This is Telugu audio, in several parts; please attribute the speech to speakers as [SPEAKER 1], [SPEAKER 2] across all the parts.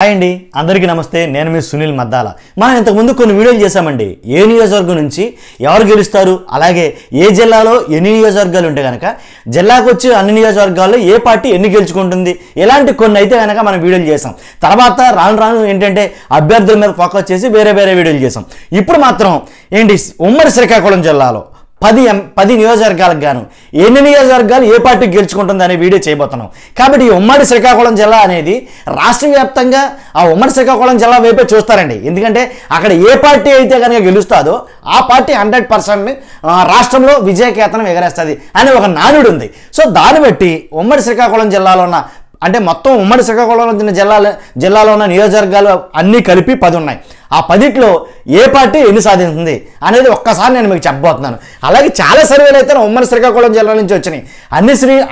[SPEAKER 1] హాయ్ అండి, అందరికీ నమస్తే. నేను మీ సునీల్ మద్దాల. మనం ఇంతకుముందు కొన్ని వీడియోలు చేశామండి. ఏ నియోజకవర్గం నుంచి ఎవరు గెలుస్తారు, అలాగే ఏ జిల్లాలో ఎన్ని నియోజకవర్గాలు ఉంటే కనుక జిల్లాకు వచ్చి అన్ని నియోజకవర్గాల్లో ఏ పార్టీ ఎన్ని గెలుచుకుంటుంది, ఇలాంటి కొన్ని అయితే కనుక మనం వీడియోలు చేసాం. తర్వాత రాను ఏంటంటే అభ్యర్థుల మీద ఫోకస్ చేసి వేరే వీడియోలు చేసాం. ఇప్పుడు మాత్రం ఏంటి, ఉమ్మడి శ్రీకాకుళం జిల్లాలో 10 నియోజకవర్గాలకు గాను ఎన్ని నియోజకవర్గాలు ఏ పార్టీ గెలుచుకుంటుంది అనే వీడియో చేయబోతున్నాం. కాబట్టి ఈ ఉమ్మడి శ్రీకాకుళం జిల్లా అనేది రాష్ట్ర వ్యాప్తంగా ఆ ఉమ్మడి శ్రీకాకుళం జిల్లా వైపే చూస్తారండి. ఎందుకంటే అక్కడ ఏ పార్టీ అయితే కనుక గెలుస్తుందో ఆ పార్టీ 100% రాష్ట్రంలో విజయకేతనం ఎగరేస్తుంది అనే ఒక నానుడు ఉంది. సో దాన్ని బట్టి ఉమ్మడి శ్రీకాకుళం జిల్లాలో ఉన్న అంటే మొత్తం ఉమ్మడి శ్రీకాకుళం జిల్లాలో ఉన్న నియోజకవర్గాలు అన్నీ కలిపి 10 ఉన్నాయి. ఆ 10లో ఏ పార్టీ ఎన్ని సాధిస్తుంది అనేది ఒక్కసారి నేను మీకు చెప్పబోతున్నాను. అలాగే చాలా సర్వేలు అయితే ఉమ్మడి శ్రీకాకుళం జిల్లా నుంచి వచ్చినాయి.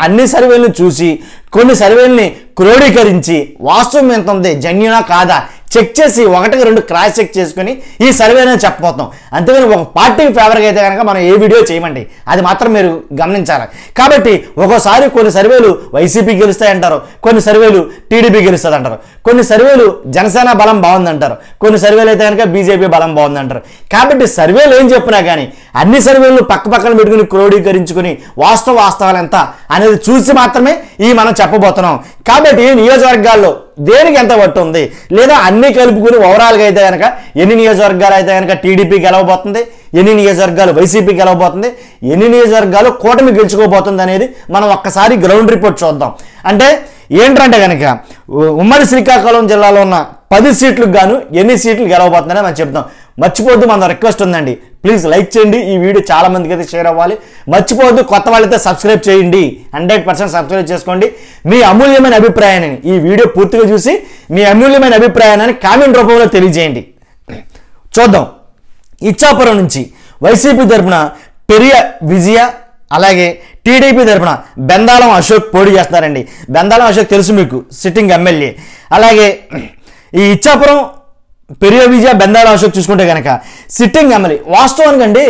[SPEAKER 1] అన్ని సర్వేలను చూసి కొన్ని సర్వేలని క్రోడీకరించి వాస్తవం ఎంత ఉంది, జెన్యూనా కాదా చెక్ చేసి 1-2 క్రాస్ చెక్ చేసుకుని ఈ సర్వే అనేది చెప్పబోతున్నాం. అంతేగాని ఒక పార్టీకి ఫేవర్గా అయితే కనుక మనం ఏ వీడియో చేయమండి, అది మాత్రం మీరు గమనించాలి. కాబట్టి ఒక్కోసారి కొన్ని సర్వేలు వైసీపీ గెలుస్తాయంటారు, కొన్ని సర్వేలు టీడీపీ గెలుస్తుంది అంటారు, కొన్ని సర్వేలు జనసేన బలం బాగుందంటారు, కొన్ని సర్వేలు అయితే కనుక బీజేపీ బలం బాగుందంటారు. కాబట్టి సర్వేలు ఏం చెప్పినా కానీ అన్ని సర్వేలు పక్కన పెట్టుకుని క్రోడీకరించుకుని వాస్తవాలు ఎంత అనేది చూసి మాత్రమే మనం చెప్పబోతున్నాం. కాబట్టి నియోజకవర్గాల్లో దేనికి ఎంత పట్టు ఉంది, లేదా అన్ని కలుపుకుని ఓవరాల్గా అయితే కనుక ఎన్ని నియోజకవర్గాలు అయితే కనుక టీడీపీ గెలవబోతుంది, ఎన్ని నియోజకవర్గాలు వైసీపీ గెలవబోతుంది, ఎన్ని నియోజకవర్గాలు కూటమి గెలుచుకోబోతుంది అనేది మనం ఒక్కసారి గ్రౌండ్ రిపోర్ట్ చూద్దాం. అంటే ఏంటంటే కనుక ఉమ్మడి శ్రీకాకుళం జిల్లాలో ఉన్న 10 సీట్లకు గాను ఎన్ని సీట్లు గెలవబోతుందని మనం చెప్తాం. మర్చిపోద్దు, మన రిక్వెస్ట్ ఉందండి, ప్లీజ్ లైక్ చేయండి. ఈ వీడియో చాలా మందికి అయితే షేర్ అవ్వాలి. మర్చిపోద్దు, కొత్త వాళ్ళైతే సబ్స్క్రైబ్ చేయండి, 100% సబ్స్క్రైబ్ చేసుకోండి. మీ అమూల్యమైన అభిప్రాయాన్ని ఈ వీడియో పూర్తిగా చూసి మీ అమూల్యమైన అభిప్రాయాన్ని కామెంట్ రూపంలో తెలియజేయండి. చూద్దాం. ఇచ్చాపురం నుంచి వైసీపీ తరఫున పెరియ విజయ, అలాగే టీడీపీ తరఫున బెందాలం అశోక్ పోటీ చేస్తున్నారండి. బెందాలం అశోక్ తెలుసు మీకు, సిట్టింగ్ ఎమ్మెల్యే. అలాగే ఈ ఇచ్చాపురం పెరియ విజయ బెందాలం అశోక్ చూసుకుంటే కనుక సిట్టింగ్ ఎమ్మెల్యే. వాస్తవానికి అండి,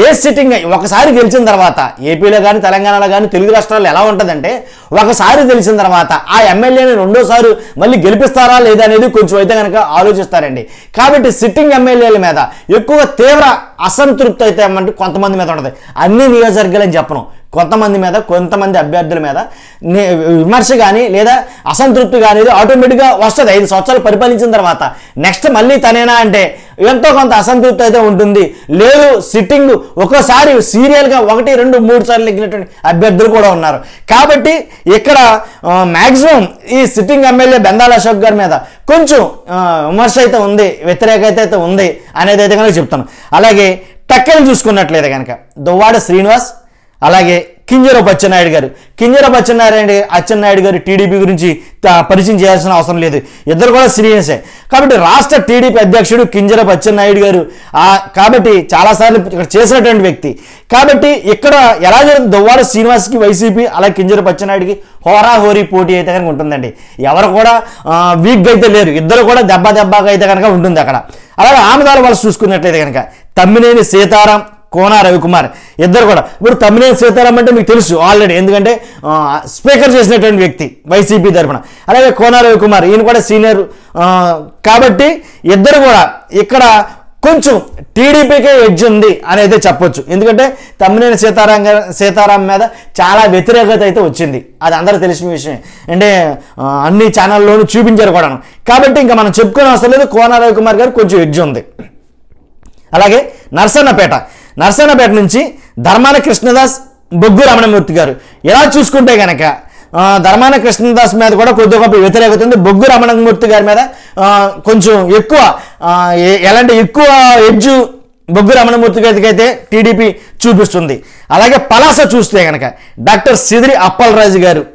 [SPEAKER 1] ఏ సిట్టింగ్ ఒకసారి గెలిచిన తర్వాత ఏపీలో కానీ తెలంగాణలో కానీ తెలుగు రాష్ట్రాల్లో ఎలా ఉంటుందంటే, ఒకసారి గెలిచిన తర్వాత ఆ ఎమ్మెల్యేని రెండోసారి మళ్ళీ గెలిపిస్తారా లేదా అనేది కొంచెం అయితే కనుక ఆలోచిస్తారండి. కాబట్టి సిట్టింగ్ ఎమ్మెల్యేల మీద ఎక్కువ తీవ్ర అసంతృప్తి అయితే ఏమంటే కొంతమంది మీద ఉంటుంది. అన్ని నియోజకవర్గాలని చెప్పను, కొంతమంది అభ్యర్థుల మీద విమర్శ కానీ లేదా అసంతృప్తి కానీ ఆటోమేటిక్గా వస్తుంది. 5 సంవత్సరాలు పరిపాలించిన తర్వాత నెక్స్ట్ మళ్ళీ తనేనా అంటే ఎంతో కొంత అసంతృప్తి అయితే ఉంటుంది. లేదు, సిట్టింగ్ ఒక్కోసారి సీరియల్గా 1, 2, 3 సార్లు ఎక్కినటువంటి అభ్యర్థులు కూడా ఉన్నారు. కాబట్టి ఇక్కడ మ్యాక్సిమం ఈ సిట్టింగ్ ఎమ్మెల్యే బెందాల అశోక్ గారి మీద కొంచెం విమర్శ అయితే ఉంది, వ్యతిరేకత అయితే ఉంది అనేది అయితే కనుక చెప్తాను. అలాగే టక్కని చూసుకున్నట్లయితే కనుక దువ్వాడ శ్రీనివాస్, అలాగే కింజరాపు అచ్చెన్నాయుడు గారు టీడీపీ గురించి పరిచయం చేయాల్సిన అవసరం లేదు, ఇద్దరు కూడా సీనియర్సే. కాబట్టి రాష్ట్ర టీడీపీ అధ్యక్షుడు కింజరాపు అచ్చెన్నాయుడు గారు కాబట్టి చాలాసార్లు ఇక్కడ చేసినటువంటి వ్యక్తి. కాబట్టి ఇక్కడ ఎలా జరుగుతుంది, దువ్వాడ శ్రీనివాస్కి వైసీపీ, అలాగే కింజరాపు అచ్చెన్నాయుడికి హోరాహోరీ పోటీ అయితే కనుక ఉంటుందండి. ఎవరు కూడా వీక్గా అయితే లేరు, ఇద్దరు కూడా దెబ్బగా అయితే కనుక ఉంటుంది అక్కడ. అలాగే ఆమదాల వలస చూసుకున్నట్లయితే కనుక తమ్మినేని సీతారాం, కోన రవికుమార్ ఇద్దరు కూడా. ఇప్పుడు తమ్మినేని సీతారాం అంటే మీకు తెలుసు ఆల్రెడీ, ఎందుకంటే స్పీకర్ చేసినటువంటి వ్యక్తి వైసీపీ తరఫున. అలాగే కోన రవికుమార్, ఈయన కూడా సీనియర్. కాబట్టి ఇద్దరు కూడా ఇక్కడ కొంచెం టీడీపీకే ఎడ్జ్ ఉంది అనేది చెప్పొచ్చు. ఎందుకంటే తమ్మినేని సీతారాం మీద చాలా వ్యతిరేకత అయితే వచ్చింది, అది అందరూ తెలిసిన విషయం. అంటే అన్ని ఛానల్లోనూ చూపించారు కూడా. కాబట్టి ఇంకా మనం చెప్పుకునే అవసరం లేదు, కోన రవికుమార్ గారు కొంచెం ఎడ్జ్ ఉంది. అలాగే నర్సన్నపేట నుంచి ధర్మాన కృష్ణదాస్, బొగ్గు రమణమూర్తి గారు. ఇలా చూసుకుంటే కనుక ధర్మాన కృష్ణదాస్ మీద కూడా కొద్దిగా గొప్ప వ్యతిరేకత ఉంది. బొగ్గు రమణమూర్తి గారి మీద కొంచెం ఎక్కువ ఎక్కువ ఎడ్జు బొగ్గు రమణమూర్తి గారికి అయితే టీడీపీ చూపిస్తుంది. అలాగే పలాస చూస్తే కనుక డాక్టర్ సిదిరి అప్పలరాజు గారు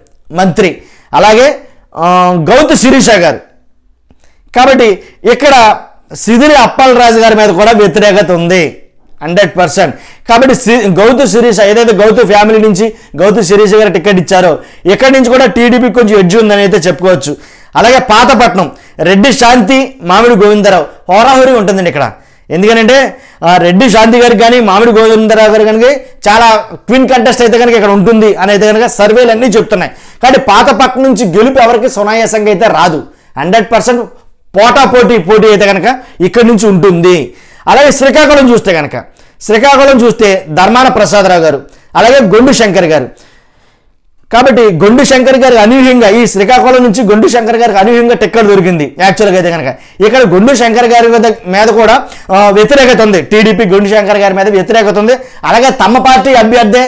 [SPEAKER 1] మంత్రి, అలాగే గౌతు శిరీష గారు. కాబట్టి ఇక్కడ సిదిరి అప్పలరాజు గారి మీద కూడా వ్యతిరేకత ఉంది 100%. కాబట్టి గౌతు శిరీష, ఏదైతే గౌతు ఫ్యామిలీ నుంచి గౌతు శిరీష గారు టికెట్ ఇచ్చారో ఇక్కడి నుంచి కూడా టీడీపీ కొంచెం ఎడ్జ్ ఉందని అయితే చెప్పుకోవచ్చు. అలాగే పాతపట్నం రెడ్డి శాంతి, మామిడి గోవిందరావు హోరాహోరీ ఉంటుందండి ఇక్కడ. ఎందుకంటే రెడ్డి శాంతి గారికి కానీ మామిడి గోవిందరావు గారు కనుక చాలా క్వీన్ కంటెస్ట్ అయితే కనుక ఇక్కడ ఉంటుంది అని అయితే కనుక సర్వేలు అన్నీ చెప్తున్నాయి. కాబట్టి పాతపట్నం నుంచి గెలుపు ఎవరికి సునాయాసంగా అయితే రాదు, 100% పోటీ అయితే కనుక ఇక్కడి నుంచి ఉంటుంది. అలాగే శ్రీకాకుళం చూస్తే ధర్మాన ప్రసాదరావు గారు, అలాగే గొండు శంకర్ గారు. కాబట్టి గొండు శంకర్ గారికి అనూహ్యంగా ఈ శ్రీకాకుళం నుంచి గొండు శంకర్ గారికి అనూహ్యంగా టిక్కెట్ దొరికింది. యాక్చువల్గా అయితే కనుక ఇక్కడ గొండు శంకర్ గారి మీద కూడా వ్యతిరేకత ఉంది. టీడీపీ గొండు శంకర్ గారి మీద వ్యతిరేకత ఉంది. అలాగే తమ పార్టీ అభ్యర్థి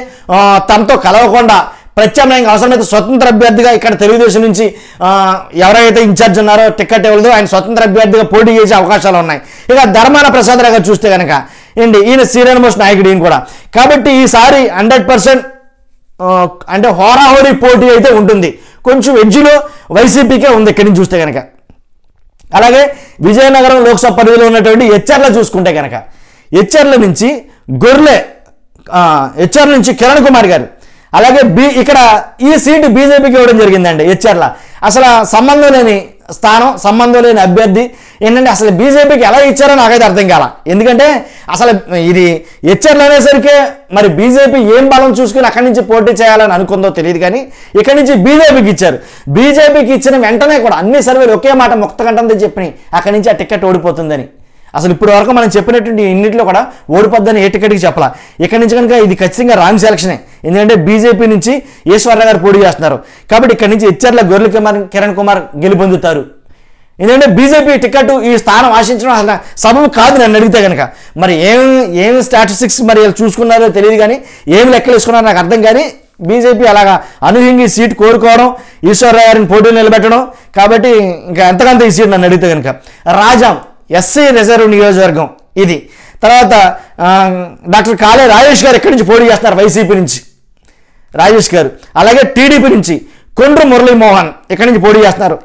[SPEAKER 1] తమతో కలవకుండా ప్రత్యామ్నాయంగా అవసరమైతే స్వతంత్ర అభ్యర్థిగా ఇక్కడ తెలుగుదేశం నుంచి ఎవరైతే ఇన్ఛార్జ్ ఉన్నారో టిక్కెట్ ఇవ్వలేదు, ఆయన స్వతంత్ర అభ్యర్థిగా పోటీ చేసే అవకాశాలు ఉన్నాయి. ఇక ధర్మాన ప్రసాదరావు గారు చూస్తే కనుక ఈయన సీనియర్ మోస్ట్ నాయకుడు ఈయన కూడా. కాబట్టి ఈసారి 100% అంటే హోరాహోరీ పోటీ అయితే ఉంటుంది. కొంచెం ఎడ్జ్లో వైసీపీకే ఉంది ఇక్కడి నుంచి చూస్తే కనుక. అలాగే విజయనగరం లోక్సభ పరిధిలో ఉన్నటువంటి హెచ్ఆర్లో చూసుకుంటే కనుక హెచ్ఆర్ల నుంచి కిరణ్ కుమార్ గారు, అలాగే ఇక్కడ ఈ సీటు బీజేపీకి ఇవ్వడం జరిగిందండి. హెచ్ఆర్లో అసలు సంబంధం లేని స్థానం, సంబంధం లేని అభ్యర్థి. ఏంటంటే అసలు బీజేపీకి ఎలా ఇచ్చారో నాకైతే అర్థం కాల. ఎందుకంటే అసలు ఇది హెచ్ఆర్లు అనేసరికి మరి బీజేపీ ఏం బలం చూసుకుని అక్కడి నుంచి పోటీ చేయాలని అనుకుందో తెలియదు, కానీ ఇక్కడి నుంచి బీజేపీకి ఇచ్చారు. బీజేపీకి ఇచ్చిన వెంటనే కూడా అన్ని సర్వేలు ఒకే మాట ముక్తకంఠంతో చెప్పినాయి, అక్కడి నుంచి ఆ టికెట్ ఓడిపోతుందని. అసలు ఇప్పుడు వరకు మనం చెప్పినటువంటి ఇన్నింటిలో కూడా ఓడిపోద్దని ఏ టికెట్కి చెప్పాలా. ఇక్కడి నుంచి కనుక ఇది ఖచ్చితంగా రాంగ్ సెలక్షనే. ఎందుకంటే బీజేపీ నుంచి ఈశ్వరరావు గారు పోటీ చేస్తున్నారు. కాబట్టి ఇక్కడి నుంచి హెచ్ఆర్ల కిరణ్ కుమార్ గెలుపొందుతారు. ఎందుకంటే బీజేపీ టికెట్ ఈ స్థానం ఆశించడం అసలు సబబు కాదు నన్ను అడిగితే కనుక. మరి ఏం స్టాటిస్టిక్స్ మరి చూసుకున్నారో తెలియదు, కానీ ఏం లెక్కలు వేసుకున్నారో నాకు అర్థం. కానీ బీజేపీ అలాగా అనూహ్యంగా ఈ సీట్ కోరుకోవడం, ఈశ్వరరావు గారిని పోటీలు నిలబెట్టడం. కాబట్టి ఇంకా ఎంతకంత ఈ సీట్ నన్ను అడిగితే కనుక. రాజాం ఎస్సీ రిజర్వ్ నియోజకవర్గం ఇది. తర్వాత డాక్టర్ కాళే రాజేష్ గారు ఇక్కడి నుంచి పోటీ చేస్తున్నారు వైసీపీ నుంచి, రాజేష్ గారు. అలాగే టీడీపీ నుంచి కొండ్రు మురళీమోహన్ ఇక్కడి నుంచి పోటీ చేస్తున్నారు.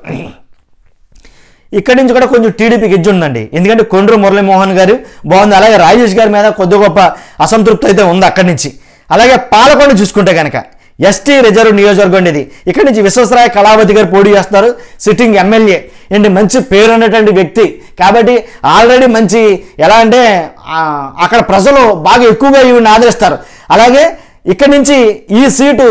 [SPEAKER 1] ఇక్కడి నుంచి కూడా కొంచెం టీడీపీకి ఎడ్జ్ ఉందండి, ఎందుకంటే కొండ్రు మురళీమోహన్ గారు బాగుంది. అలాగే రాజేష్ గారి మీద కొద్ది గొప్ప అసంతృప్తి అయితే ఉంది అక్కడి నుంచి. అలాగే పాలకొండ చూసుకుంటే కనుక ఎస్టీ రిజర్వ్ నియోజకవర్గం ఇది. ఇక్కడి నుంచి విశ్వేశ్వరయ్య కళావతి గారు పోటీ చేస్తారు, సిట్టింగ్ ఎమ్మెల్యే. ఏంటి మంచి పేరు ఉన్నటువంటి వ్యక్తి కాబట్టి ఆల్రెడీ మంచి ఎలా అంటే అక్కడ ప్రజలు బాగా ఎక్కువగా ఈవిని ఆదరిస్తారు. అలాగే ఇక్కడి నుంచి ఈ సీటు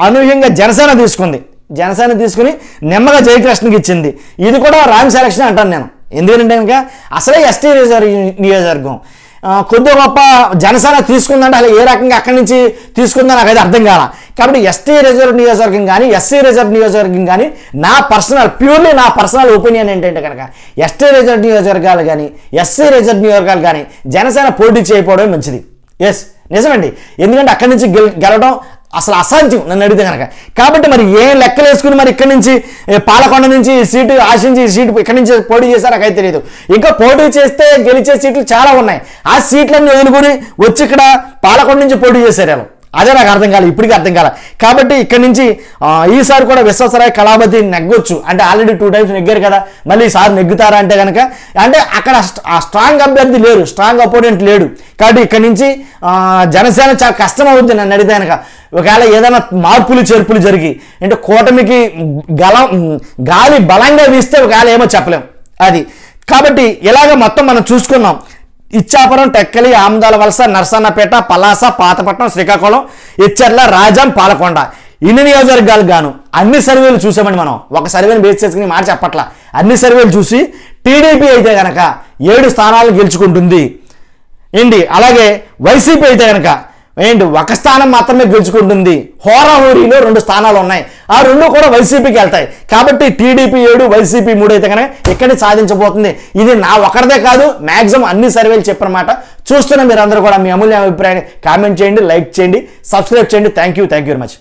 [SPEAKER 1] అనూహ్యంగా జనసేన తీసుకుని నెమ్మగా జయకృష్ణకి ఇచ్చింది. ఇది కూడా రాంగ్ సెలక్షన్ అంటాను నేను. ఎందుకంటే కనుక అసలే ఎస్టీ రిజర్వ్ నియోజకవర్గం కొద్ది గొప్ప జనసేన తీసుకుందంటే అసలు ఏ రకంగా అక్కడి నుంచి తీసుకుందో నాకైతే అర్థం కాల. కాబట్టి ఎస్టీ రిజర్వ్ నియోజకవర్గం కానీ ఎస్సీ రిజర్వ్ నియోజకవర్గం కానీ ప్యూర్లీ నా పర్సనల్ ఒపీనియన్ ఏంటంటే కనుక ఎస్టీ రిజర్వ్ నియోజకవర్గాలు కానీ ఎస్సీ రిజర్వ్ నియోజకవర్గాలు కానీ జనసేన పోటీ చేయకపోవడమే మంచిది. ఎస్ నిజమండి, ఎందుకంటే అక్కడి నుంచి గెలవడం అసలు అసాధ్యం నన్ను అడిగితే కనుక. కాబట్టి మరి ఏం లెక్కలు వేసుకుని మరి ఇక్కడి నుంచి పాలకొండ నుంచి సీటు ఆశించి సీటు ఇక్కడి నుంచి పోటీ చేశారు నాకైతే తెలియదు. ఇంకా పోటీ చేస్తే గెలిచే సీట్లు చాలా ఉన్నాయి. ఆ సీట్లన్నీ వదులుకొని వచ్చి ఇక్కడ పాలకొండ నుంచి పోటీ చేశారు వాళ్ళు. అదే నాకు అర్థం కాలేదు, ఇప్పటికీ అర్థం కాలేదు. కాబట్టి ఇక్కడి నుంచి ఈసారి కూడా విశ్వేశ్వరయ్య కళావతి నెగ్గొచ్చు. అంటే ఆల్రెడీ 2 times నెగ్గారు కదా, మళ్ళీ ఈసారి నెగ్గుతారా అంటే కనుక అంటే అక్కడ ఆ స్ట్రాంగ్ అభ్యర్థి లేరు, స్ట్రాంగ్ అపోనెంట్ లేడు. కాబట్టి ఇక్కడి నుంచి జనసేన చాలా కష్టం అవుతుంది నన్ను అడిగితే కనుక. ఒకవేళ ఏదైనా మార్పులు చేర్పులు జరిగి అంటే కూటమికి గాలి బలంగా వీస్తే ఒకవేళ ఏమో చెప్పలేం అది. కాబట్టి ఇలాగ మొత్తం మనం చూసుకున్నాం. ఇచ్చాపురం, టెక్కలి, ఆమదాల వలస, నర్సన్నపేట, పలాస, పాతపట్నం, శ్రీకాకుళం, హెచ్ఆర్ల, రాజాం, పాలకొండ ఇన్ని నియోజకవర్గాలు గాను అన్ని సర్వేలు చూసామండి మనం. ఒక సర్వేని బేస్ చేసుకుని మాట చెప్పట్ల, అన్ని సర్వేలు చూసి టీడీపీ అయితే కనుక 7 స్థానాలు గెలుచుకుంటుంది ఏంటి. అలాగే వైసీపీ అయితే కనుక ఒక స్థానం మాత్రమే గెలుచుకుంటుంది. హోరాహోరీలో 2 స్థానాలు ఉన్నాయి, ఆ 2 కూడా వైసీపీకి వెళ్తాయి. కాబట్టి టీడీపీ 7 వైసీపీ 3 అయితే కనుక ఇక్కడే సాధించబోతుంది. ఇది నా ఒకరిదే కాదు, మ్యాక్సిమం అన్ని సర్వేలు చెప్పినమాట. చూస్తున్న మీరందరూ కూడా మీ అమూల్య అభిప్రాయాన్ని కామెంట్ చేయండి, లైక్ చేయండి, సబ్స్క్రైబ్ చేయండి. Thank you very much.